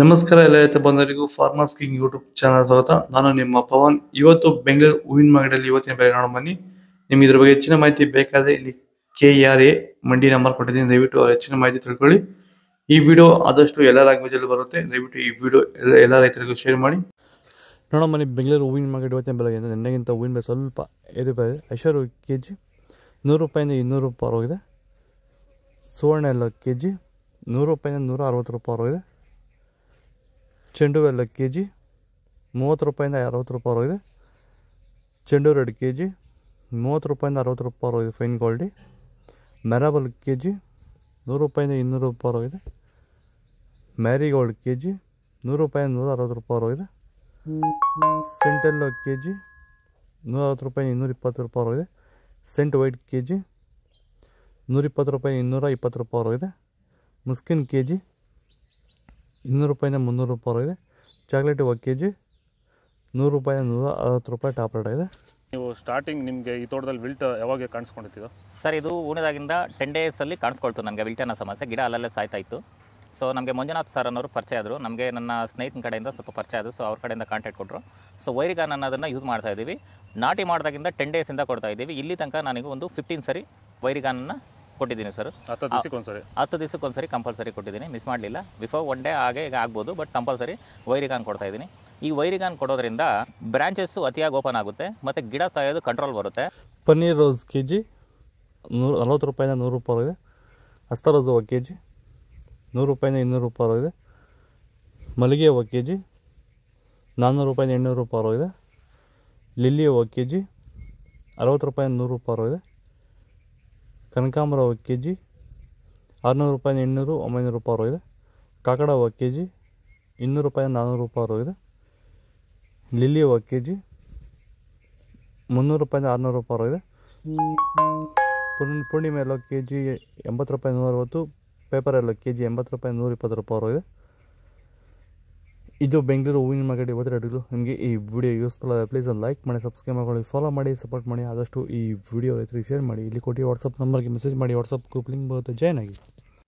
ನಮಸ್ಕಾರ ಎಲ್ಲ ರೈತ ಬಂಧುಗಳಿಗೂ ಫಾರ್ಮರ್ಸ್ ಕಿಂಗ್ ಯೂಟ್ಯೂಬ್ ಚಾನಲ್ ಸ್ವಾಗತ. ನಾನು ನಿಮ್ಮ ಪವನ್. ಇವತ್ತು ಬೆಂಗಳೂರು ಹೂವಿನ ಮಾರ್ಕೆಟಲ್ಲಿ ಇವತ್ತಿನ ಬೆಲೆ ನೋಡೋಣ ಬನ್ನಿ. ನಿಮ್ಗೆ ಇದ್ರ ಬಗ್ಗೆ ಹೆಚ್ಚಿನ ಮಾಹಿತಿ ಬೇಕಾದ್ರೆ ಇಲ್ಲಿ KRA ಮಂಡಿ ನಂಬರ್ ಕೊಟ್ಟಿದ್ದೀನಿ, ದಯವಿಟ್ಟು ಹೆಚ್ಚಿನ ಮಾಹಿತಿ ತಿಳ್ಕೊಳ್ಳಿ. ಈ ವಿಡಿಯೋ ಆದಷ್ಟು ಎಲ್ಲ ಲ್ಯಾಂಗ್ವೇಜ್ ಅಲ್ಲಿ ಬರುತ್ತೆ, ದಯವಿಟ್ಟು ಈ ವಿಡಿಯೋ ಎಲ್ಲ ರೈತರಿಗೂ ಶೇರ್ ಮಾಡಿ. ನೋಡೋಣ ಬನ್ನಿ, ಬೆಂಗಳೂರು ಹೂವಿನ ಮಾರ್ಕೆಟ್ ಇವತ್ತಿನ ಬೆಲೆ ನಿನ್ನೆಗಿಂತ ಹೂವಿನ ಬೆಲೆ ಸ್ವಲ್ಪ ಏರಿದೆ. ಐಶ್ವರ್ಯ kg 100 ರೂಪಾಯಿಂದ 200 ರೂಪಾಯಿ ಹೋಗಿದೆ. ಸುವರ್ಣ ಎಲ್ಲ kg 100 ರೂಪಾಯಿಂದ 160 ರೂಪಾಯಿ ಹೋಗಿದೆ. ಚೆಂಡು ಎಲ್ಲ kg 30 ರೂಪಾಯಿಂದ 60 ರೂಪಾಯಿ ಹೋಗಿದೆ. ಚೆಂಡು ರೆಡ್ kg 30 ರೂಪಾಯಿಂದ 60 ರೂಪಾಯಿ ಹೋಗಿದೆ. ಫೈನ್ ಕ್ವಾಲಿಟಿ ಮೆರಾಬಲ್ kg 100 ರೂಪಾಯಿಂದ 200 ರೂಪಾಯಿ ಹೋಗಿದೆ. ಮ್ಯಾರಿಗೋಲ್ಡ್ kg 100 ರೂಪಾಯಿಂದ 160 ರೂಪಾಯಿ ಹೋಗಿದೆ. ಸೆಂಟೆಲ್ಲೋ kg 160 ರೂಪಾಯಿಂದ 220 ರೂಪಾಯಿ ಹೋಗಿದೆ. ಸೆಂಟ್ ವೈಟ್ kg 120 ರೂಪಾಯಿಂದ 220 ರೂಪಾಯಿ ಹೋಗಿದೆ. ಮುಸ್ಕಿನ್ kg 200 ರೂಪಾಯಿಂದ 300 ರೂಪಾಯಿ ಹೋಗಿದೆ. ಚಾಕ್ಲೇಟ್ kg 100 ರೂಪಾಯಿಂದ 160 ರೂಪಾಯಿ ಟಾಪ್ ರೇಟ್ ಆಗಿದೆ. ನೀವು ಸ್ಟಾರ್ಟಿಂಗ್ ನಿಮಗೆ ಈ ತೋಟದಲ್ಲಿ ವಿಲ್ಟ್ ಯಾವಾಗ ಕಾಣಿಸ್ಕೊಂಡಿತ್ತು ಸರ್? ಇದು ಉಣಿದಾಗಿಂದ 10 ಡೇಸಲ್ಲಿ ಕಾಣಿಸ್ಕೊಳ್ತು ನನಗೆ ವಿಲ್ಟ್ ಅನ್ನೋ ಸಮಸ್ಯೆ. ಗಿಡ ಅಲ್ಲಲ್ಲೇ ಸಾಯ್ತಾ ಇತ್ತು. ಸೊ ನಮಗೆ ಮಂಜುನಾಥ್ ಸರ್ ಅನ್ನೋರು ಪರಿಚಯ ಆದರು, ನಮಗೆ ನನ್ನ ಸ್ನೇಹಿತನ ಕಡೆಯಿಂದ ಸ್ವಲ್ಪ ಪರಿಚಯ ಆದರು. ಸೊ ಅವ್ರ ಕಡೆಯಿಂದ ಕಾಂಟ್ಯಾಕ್ಟ್ ಕೊಟ್ಟರು. ಸೊ ವೈರಿಗಾನ್ ಅನ್ನೋದನ್ನು ಯೂಸ್ ಮಾಡ್ತಾ ಇದ್ದೀವಿ. ನಾಟಿ ಮಾಡಿದಾಗಿಂದ 10 ಡೇಸಿಂದ ಕೊಡ್ತಾ ಇದ್ದೀವಿ. ಇಲ್ಲಿ ತನಕ ನನಗೆ ಒಂದು 15 ಸರಿ ವೈರಿಗಾನನ್ನು ಕೊಟ್ಟಿದ್ದೀನಿ ಸರ್. 10 ದಿವಸಕ್ಕೊಂದ್ಸರಿ ಕಂಪಲ್ಸರಿ ಕೊಟ್ಟಿದ್ದೀನಿ, ಮಿಸ್ ಮಾಡಲಿಲ್ಲ. ಬಿಫೋರ್ 1 ಡೇ ಹಾಗೆ ಈಗ ಆಗ್ಬೋದು, ಬಟ್ ಕಂಪಲ್ಸರಿ ವೈರಿಗಾನ್ ಕೊಡ್ತಾ ಇದ್ದೀನಿ. ಈ ವೈರಿಗಾನ್ ಕೊಡೋದ್ರಿಂದ ಬ್ರಾಂಚಸ್ಸು ಅತಿಯಾಗಿ ಓಪನ್ ಆಗುತ್ತೆ ಮತ್ತು ಗಿಡ ಸಾಯೋದು ಕಂಟ್ರೋಲ್ ಬರುತ್ತೆ. ಪನ್ನೀರ್ ರೋಸ್ kg 40 ರೂಪಾಯಿಂದ 100 ರೂಪಾಯಿ ಇದೆ. ಹಸ್ತ ರೋಸ್ ಹೂವು kg 100 ರೂಪಾಯಿಂದ 200 ರೂಪಾಯಿ ಇದೆ. ಮಲ್ಲಿಗೆ ಹೂವು kg 400 ರೂಪಾಯಿಂದ 800 ರೂಪಾಯಿ ಇದೆ. ಲಿಲ್ಲಿ ಹೂವು kg 60 ರೂಪಾಯಿಂದ 100 ರೂಪಾಯಿ ಇದೆ. ಕನಕಾಂಬರ ಹೂವು kg 600 ರೂಪಾಯಿಂದ 800 900 ರೂಪಾಯಿ ಇದೆ. ಕಾಕಡ ಹೂವು kg 200 ರೂಪಾಯಿಂದ 400 ರೂಪಾಯಿ ಇದೆ. ಲಿಲ್ಲಿ ಹೂವು kg 300 ರೂಪಾಯಿಂದ 600 ರೂಪಾಯಿ ಇದೆ. ಪೂರ್ಣಿಮೆ ಎಲ್ಲೋ kg 80 ರೂಪಾಯಿ 160. ಪೇಪರ್ ಎಲ್ಲೋ kg 80 ರೂಪಾಯಿ 120 ರೂಪಾಯಿ ಇದೆ. ಇದು ಬೆಂಗಳೂರು ಹೂವಿನ ಮಾರ್ಕೆಟ್ ಇವತ್ತು ರೇಟ್ಗಳು. ನಿಮಗೆ ಈ ವಿಡಿಯೋ ಯೂಸ್ಫುಲ್ ಆಗಿದೆ, ಪ್ಲೀಸ್ ಒಂದು ಲೈಕ್ ಮಾಡಿ, ಸಬ್ಸ್ಕ್ರೈಬ್ ಮಾಡ್ಕೊಳ್ಳಿ, ಫಾಲೋ ಮಾಡಿ, ಸಪೋರ್ಟ್ ಮಾಡಿ. ಆದಷ್ಟು ಈ ವಿಡಿಯೋ ರೈತರಿಗೆ ಶೇರ್ ಮಾಡಿ. ಇಲ್ಲಿ ಕೊಟ್ಟು ವಾಟ್ಸಪ್ ನಂಬರ್ಗೆ ಮೆಸೇಜ್ ಮಾಡಿ, ವಾಟ್ಸಪ್ ಗ್ರೂಪ್ ಲಿಂಕ್ ಬರುತ್ತೆ, ಜಾಯ್ನ್ ಆಗಿ.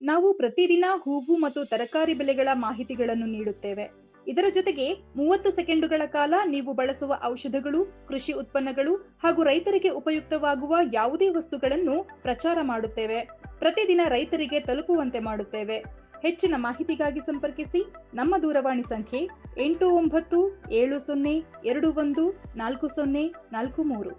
ನಾವು ಪ್ರತಿದಿನ ಹೂವು ಮತ್ತು ತರಕಾರಿ ಬೆಲೆಗಳ ಮಾಹಿತಿಗಳನ್ನು ನೀಡುತ್ತೇವೆ. ಇದರ ಜೊತೆಗೆ 30 ಸೆಕೆಂಡುಗಳ ಕಾಲ ನೀವು ಬಳಸುವ ಔಷಧಗಳು, ಕೃಷಿ ಉತ್ಪನ್ನಗಳು ಹಾಗೂ ರೈತರಿಗೆ ಉಪಯುಕ್ತವಾಗುವ ಯಾವುದೇ ವಸ್ತುಗಳನ್ನು ಪ್ರಚಾರ ಮಾಡುತ್ತೇವೆ. ಪ್ರತಿದಿನ ರೈತರಿಗೆ ತಲುಪುವಂತೆ ಮಾಡುತ್ತೇವೆ. ಹೆಚ್ಚಿನ ಮಾಹಿತಿಗಾಗಿ ಸಂಪರ್ಕಿಸಿ. ನಮ್ಮ ದೂರವಾಣಿ ಸಂಖ್ಯೆ 8970214043.